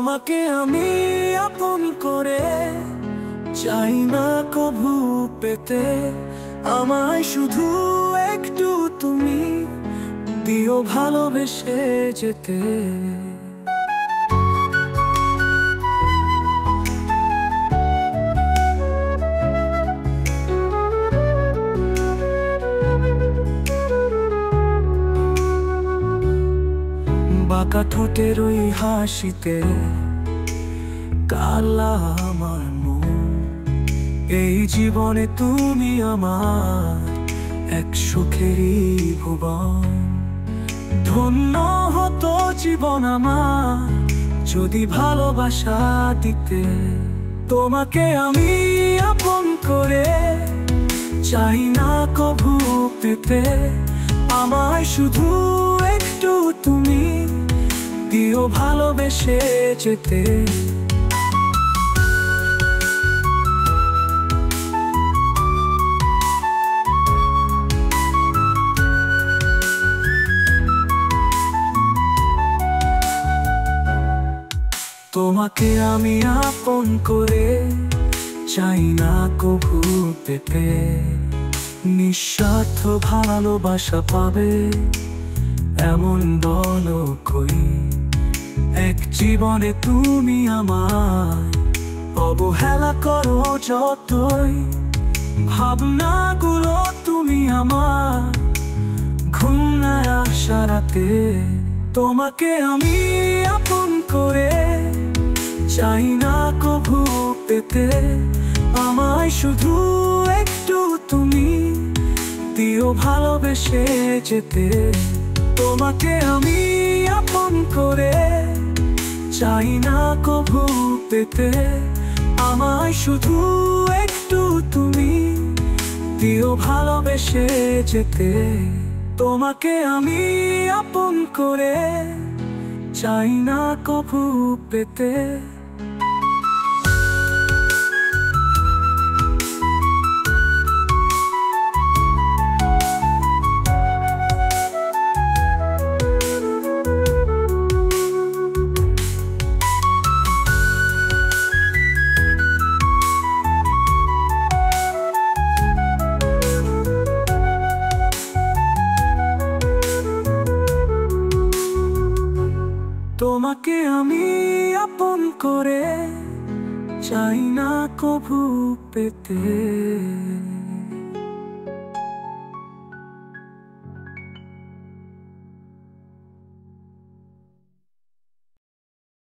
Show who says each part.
Speaker 1: তোমাকে আমি আপন করে চাই না কভু পেতে, আমায় শুধু একটু তুমি দিও ভালোবেসে যেতে। বাঁকা ঠোঁটের ওই হাসিতে কালা আমার মন, এই জীবনে তুমি আমার এক সুখেরই ভুবন। ধন্য হতো জীবন আমার যদি ভালোবাসা দিতে, তোমাকে আমি আপন করে চাই না কভু পেতে, আমায় শুধু একটু তুমি দিও ভালোবেসে যেতে। তোমাকে আমি আপন করে চাই না কভু পেতে, নিঃস্বার্থ ভালোবাসা পাবে এমন দল কই। এক জীবনে তুমি আমায় অবহেলা করো যতই, ভাবনাগুলো তুমি আমার ঘুম না আসা রাতে। তোমাকে আমি আপন করে চাই না কভু পেতে, আমায় শুধু একটু তুমি দিও ভালোবেসে যেতে। তোমাকে আমি আপন করে চাই না কভু পেতে, আমায় শুধু একটু তুমি দিও ভালোবেসে যেতে। তোমাকে আমি আপন করে চাই না কভু পেতে। তোমাকে আমি আপন করে চাই না কভু পেতে।